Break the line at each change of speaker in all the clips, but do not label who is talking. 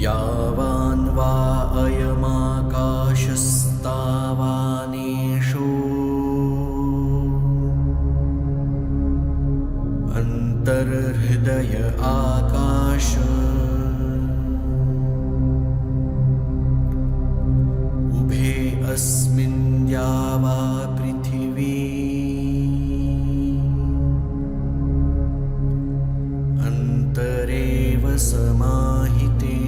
यावान् वा अयमाकाशस्तावानेषु अन्तर्हृदय आकाश उभे अस्मिन् या वा पृथिवी अन्तरेव समाहिते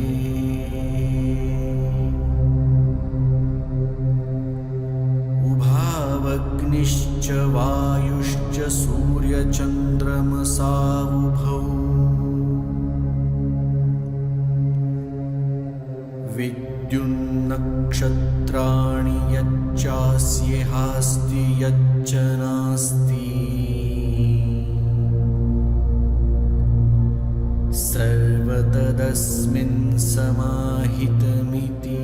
उभावग्निश्च वायुश्च सूर्यचन्द्रमसावुभौ विद्युन्नक्षत्राणि यच्चास्येहास्ति यच्च नास्ति सर्वतदस्मिन् समाहितमिति।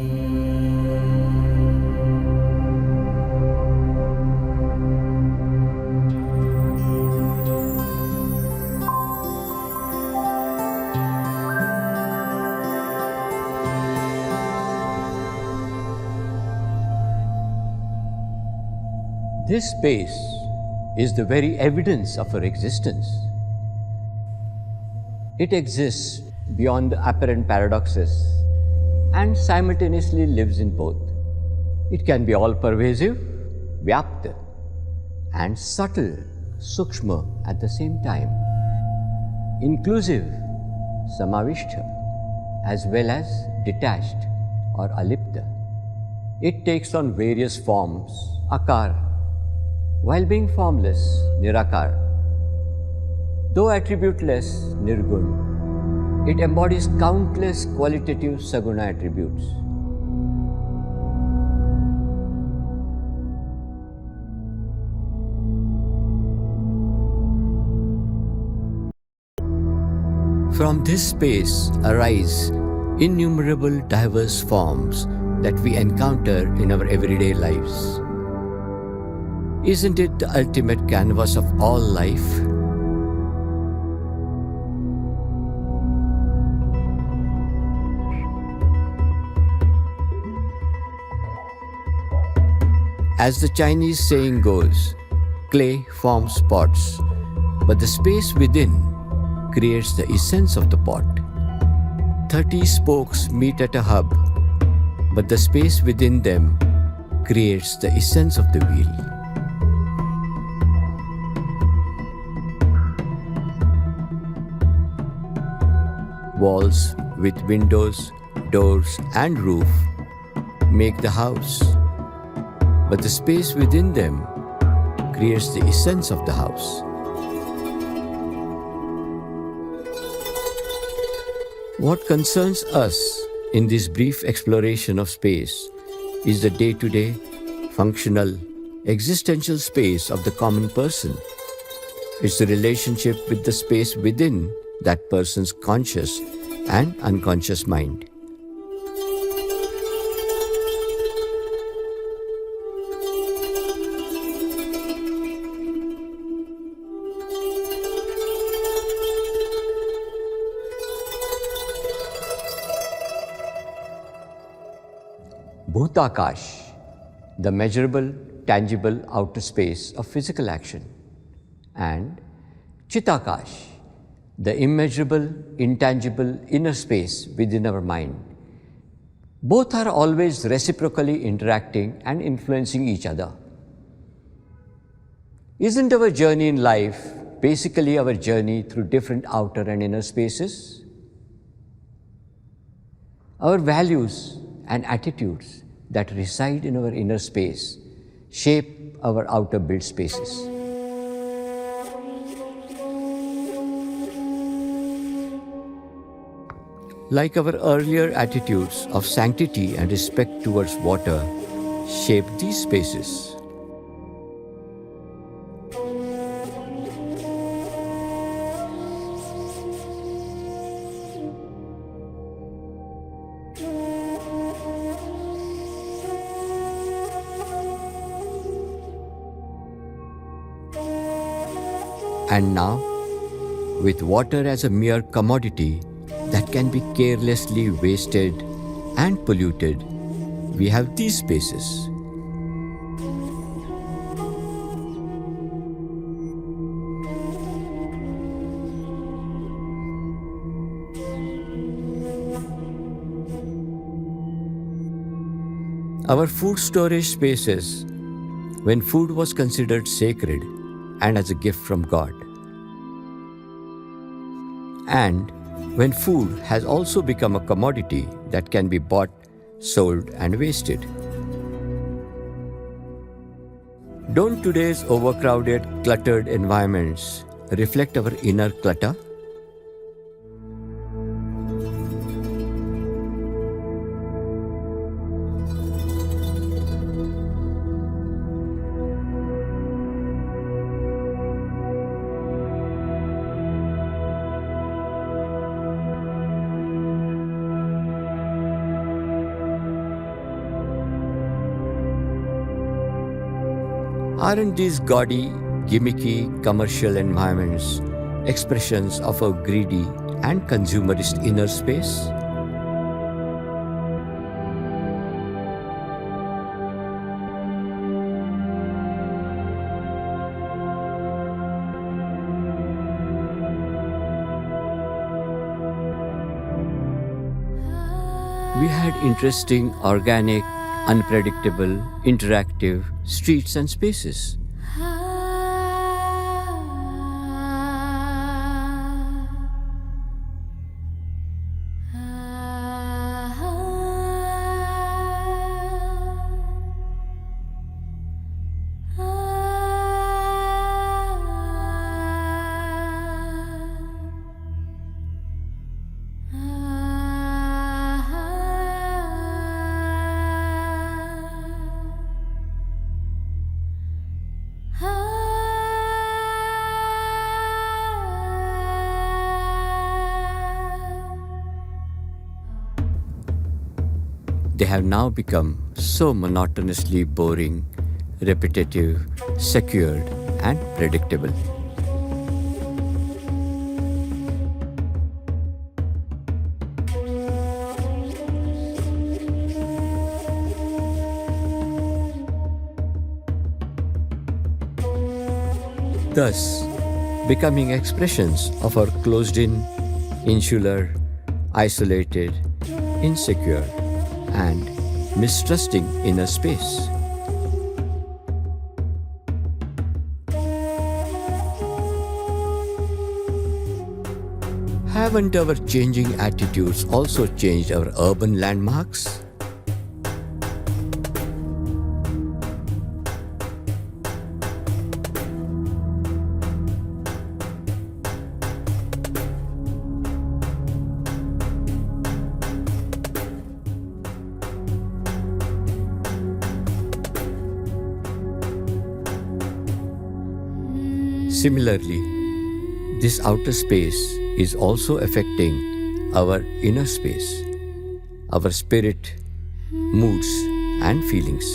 This space is the very evidence of our existence. It exists beyond the apparent paradoxes and simultaneously lives in both. It can be all-pervasive, vyapta, and subtle, sukshma at the same time, inclusive, samavishta, as well as detached or alipta. It takes on various forms, akar, while being formless, nirakar. Though attributeless, nirgun, it embodies countless qualitative saguna attributes. From this space arise innumerable diverse forms that we encounter in our everyday lives. Isn't it the ultimate canvas of all life? As the Chinese saying goes, clay forms pots, but the space within creates the essence of the pot. 30 spokes meet at a hub, but the space within them creates the essence of the wheel. Walls with windows, doors, and roof make the house, but the space within them creates the essence of the house. What concerns us in this brief exploration of space is the day-to-day, functional, existential space of the common person. It's the relationship with the space within that person's conscious and unconscious mind. Bhutakash, the measurable, tangible outer space of physical action, and Chitakash, the immeasurable, intangible inner space within our mind. Both are always reciprocally interacting and influencing each other. Isn't our journey in life basically our journey through different outer and inner spaces? Our values and attitudes that reside in our inner space shape our outer built spaces. Like our earlier attitudes of sanctity and respect towards water shape these spaces. And now, with water as a mere commodity, that can be carelessly wasted and polluted, we have these spaces. Our food storage spaces, when food was considered sacred and as a gift from God. And when food has also become a commodity that can be bought, sold, and wasted. Don't today's overcrowded, cluttered environments reflect our inner clutter? Aren't these gaudy, gimmicky, commercial environments expressions of a greedy and consumerist inner space? We had interesting, organic, unpredictable, interactive streets and spaces. They have now become so monotonously boring, repetitive, secured, and predictable. Thus, becoming expressions of our closed-in, insular, isolated, insecure, and mistrusting inner space. Haven't our changing attitudes also changed our urban landmarks? Similarly, this outer space is also affecting our inner space, our spirit, moods, and feelings.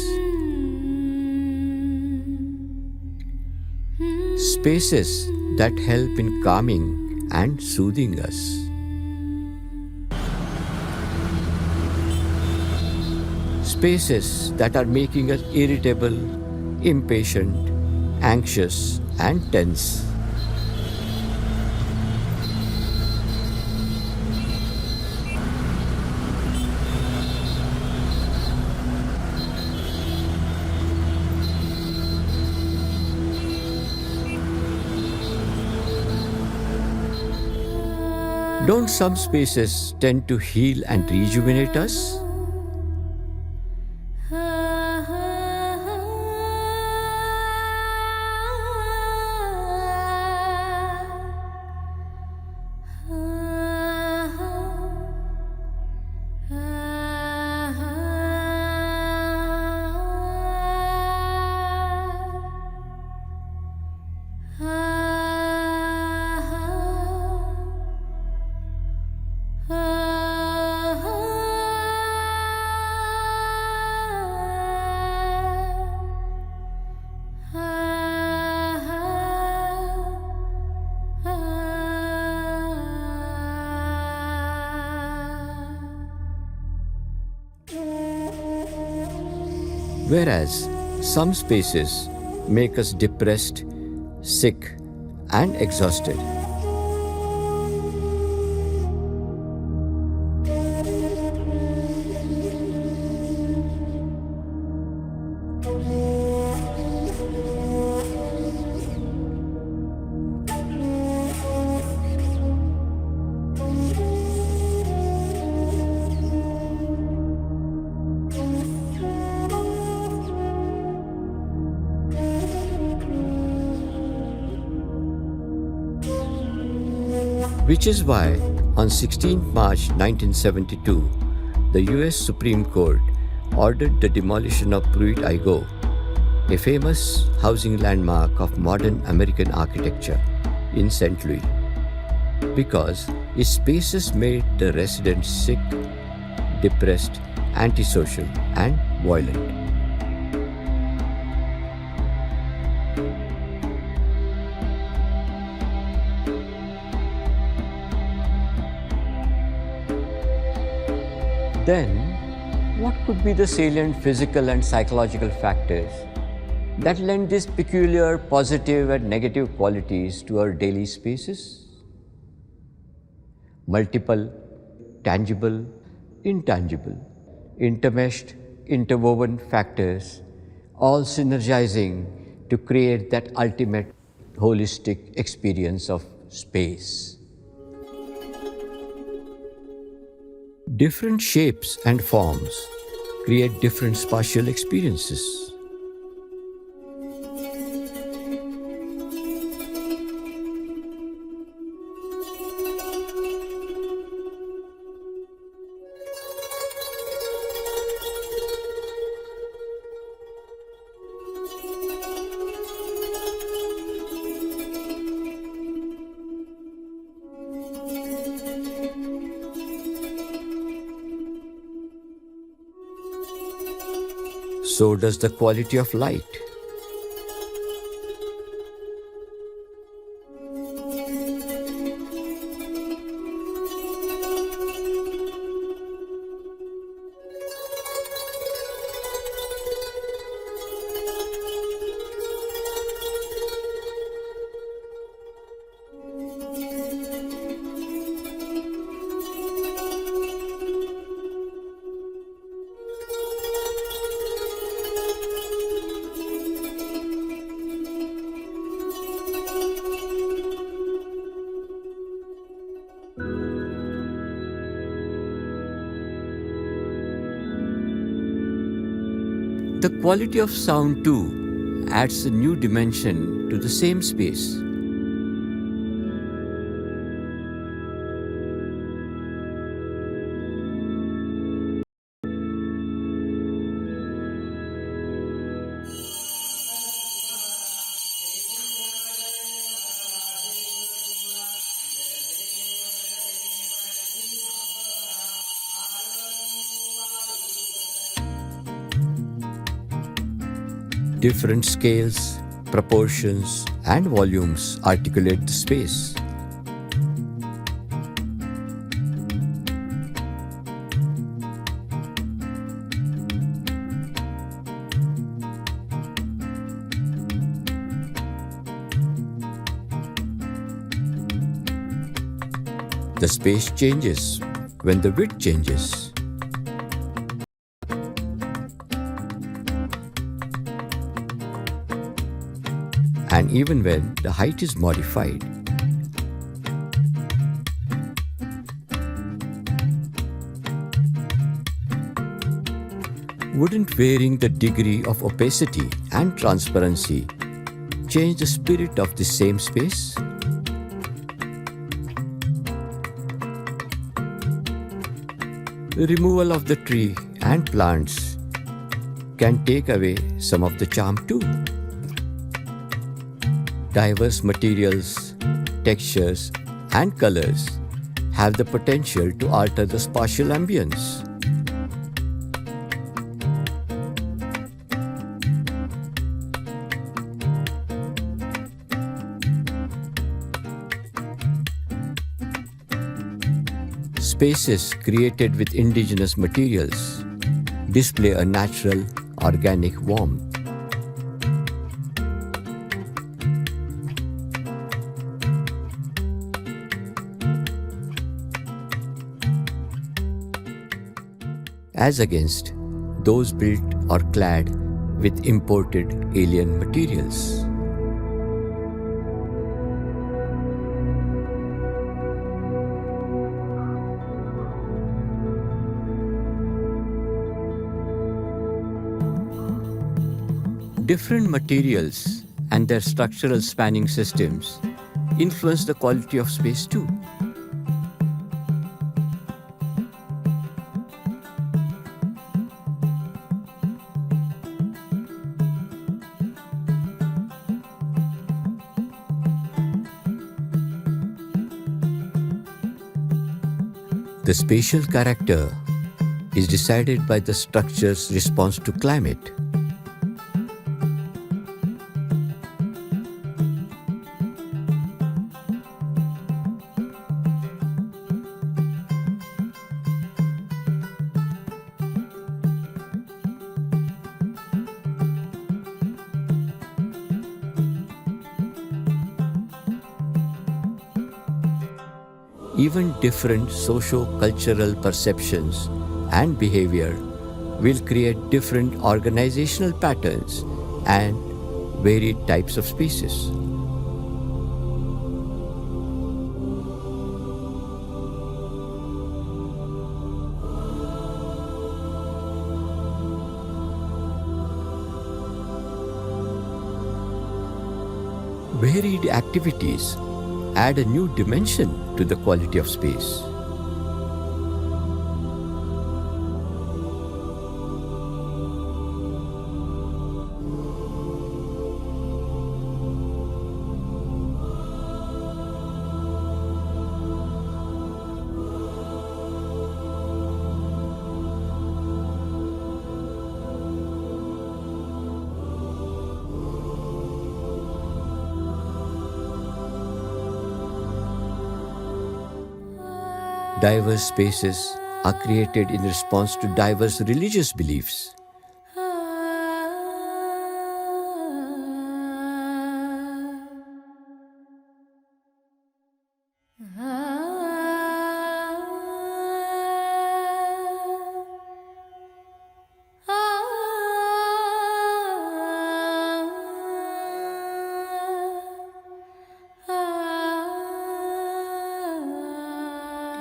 Spaces that help in calming and soothing us. Spaces that are making us irritable, impatient, anxious, and tense. Don't some spaces tend to heal and rejuvenate us? whereas some spaces make us depressed, sick, and exhausted. Which is why, on 16 March 1972, the US Supreme Court ordered the demolition of Pruitt-Igoe, a famous housing landmark of modern American architecture in St. Louis, because its spaces made the residents sick, depressed, antisocial, and violent. Then, what could be the salient physical and psychological factors that lend these peculiar positive and negative qualities to our daily spaces? Multiple, tangible, intangible, intermeshed, interwoven factors, all synergizing to create that ultimate holistic experience of space. Different shapes and forms create different spatial experiences. So does the quality of light. The quality of sound too adds a new dimension to the same space. Different scales, proportions, and volumes articulate the space. The space changes when the width changes. And even when the height is modified. Wouldn't varying the degree of opacity and transparency change the spirit of the same space? The removal of the tree and plants can take away some of the charm too. Diverse materials, textures, and colors have the potential to alter the spatial ambience. Spaces created with indigenous materials display a natural, organic warmth. As against those built or clad with imported alien materials. Different materials and their structural spanning systems influence the quality of space too. The spatial character is decided by the structure's response to climate. Even different socio-cultural perceptions and behavior will create different organizational patterns and varied types of spaces. Varied activities add a new dimension to the quality of space. Diverse spaces are created in response to diverse religious beliefs.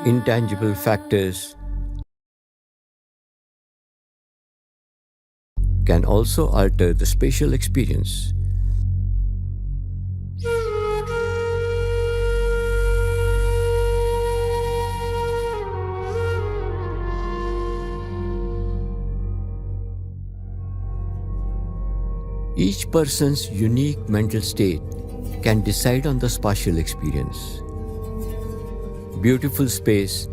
Intangible factors can also alter the spatial experience. Each person's unique mental state can decide on the spatial experience. Beautiful space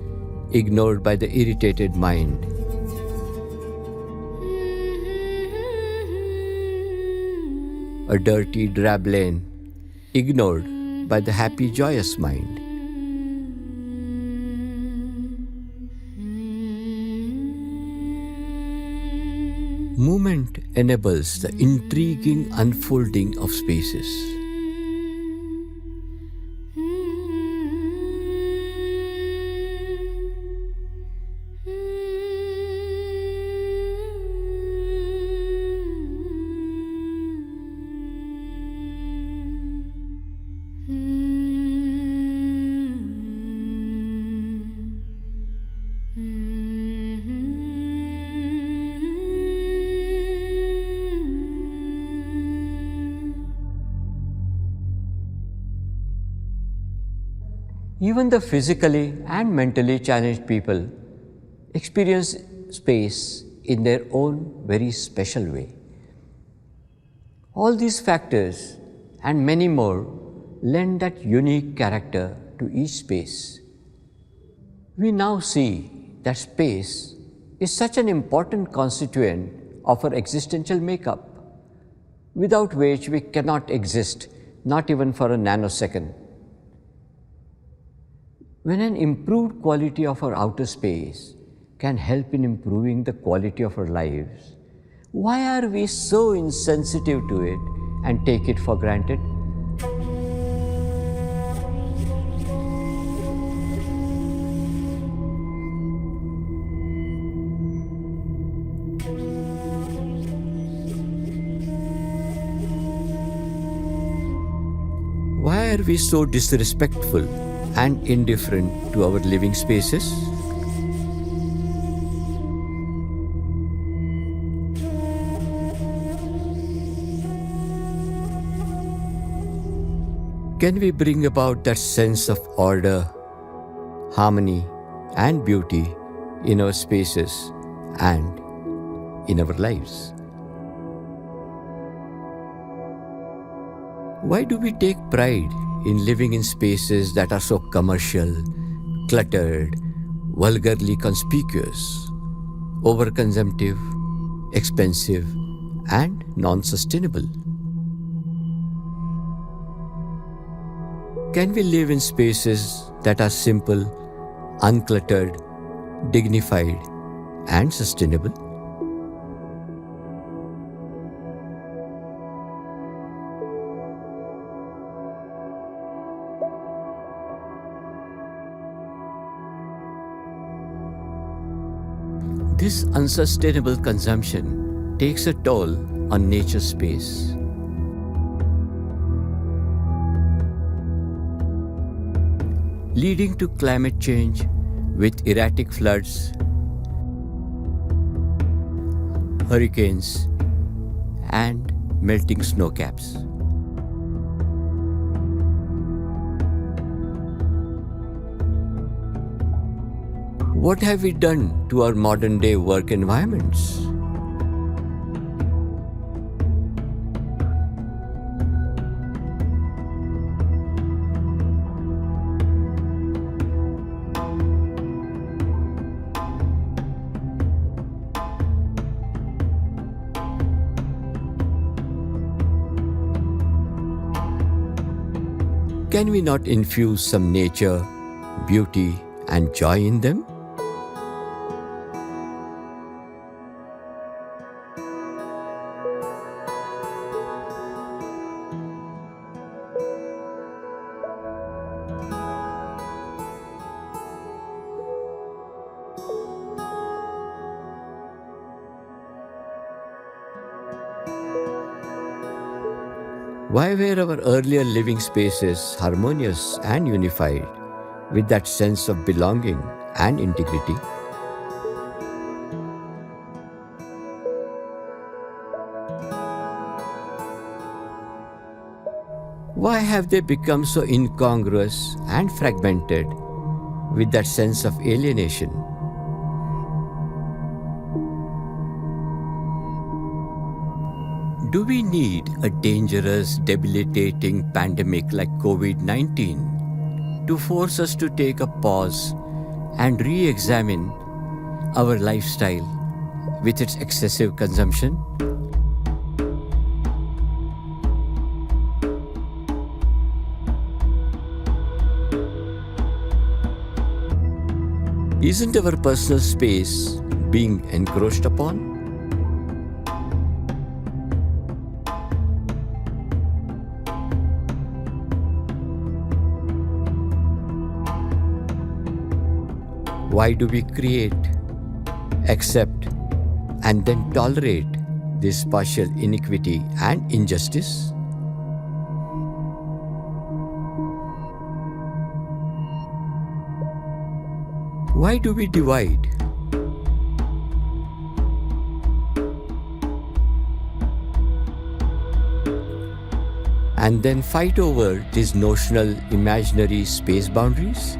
ignored by the irritated mind. A dirty, drab lane ignored by the happy, joyous mind. Movement enables the intriguing unfolding of spaces. Even the physically and mentally challenged people experience space in their own very special way. All these factors and many more lend that unique character to each space. We now see that space is such an important constituent of our existential makeup, without which we cannot exist, not even for a nanosecond. When an improved quality of our outer space can help in improving the quality of our lives, Why are we so insensitive to it and take it for granted? Why are we so disrespectful and indifferent to our living spaces? Can we bring about that sense of order, harmony, and beauty in our spaces and in our lives? Why do we take pride in living in spaces that are so commercial, cluttered, vulgarly conspicuous, overconsumptive, expensive, and non-sustainable? Can we live in spaces that are simple, uncluttered, dignified, and sustainable? This unsustainable consumption takes a toll on nature's space. Leading to climate change with erratic floods, hurricanes, and melting snow caps. What have we done to our modern-day work environments? Can we not infuse some nature, beauty, and joy in them? Why were our earlier living spaces harmonious and unified with that sense of belonging and integrity? Why have they become so incongruous and fragmented with that sense of alienation? Do we need a dangerous, debilitating pandemic like COVID-19 to force us to take a pause and re-examine our lifestyle with its excessive consumption? Isn't our personal space being encroached upon? Why do we create, accept, and then tolerate this partial iniquity and injustice? Why do we divide? And then fight over these notional imaginary space boundaries?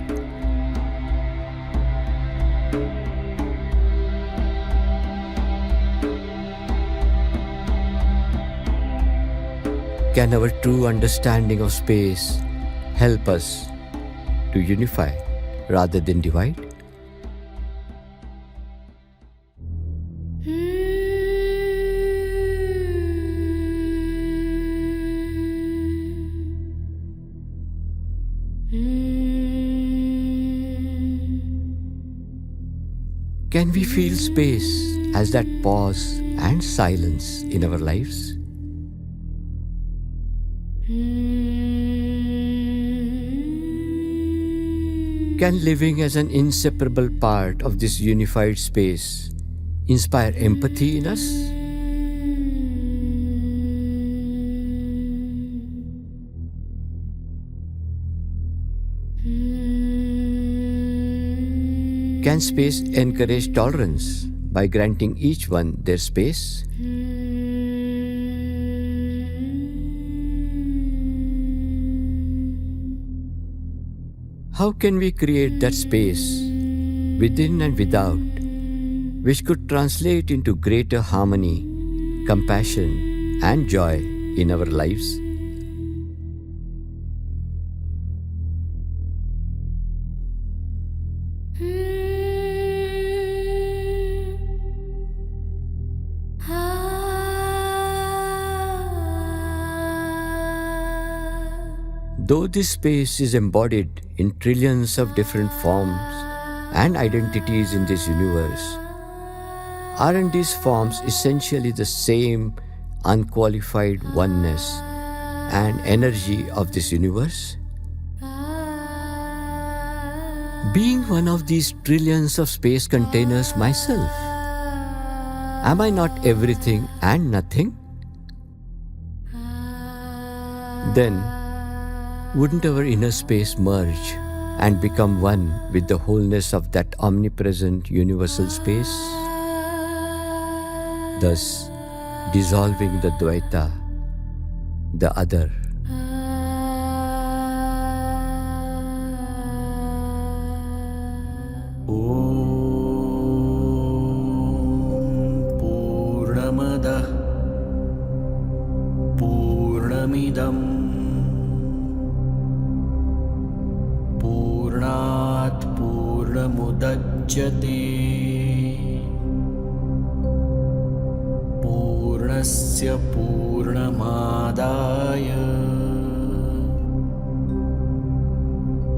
Can our true understanding of space help us to unify rather than divide? Can we feel space as that pause and silence in our lives? Can living as an inseparable part of this unified space inspire empathy in us? Can space encourage tolerance by granting each one their space? How can we create that space within and without, which could translate into greater harmony, compassion, and joy in our lives? Though this space is embodied in trillions of different forms and identities in this universe, aren't these forms essentially the same unqualified oneness and energy of this universe? Being one of these trillions of space containers myself, am I not everything and nothing? Then, wouldn't our inner space merge and become one with the wholeness of that omnipresent universal space? Thus, dissolving the Dvaita, the other.
Purnamadah Purnamidam Purnat Purnamudachyate Purnasya Purnamadaya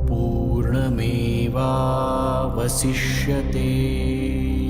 Purnamevavasishyate.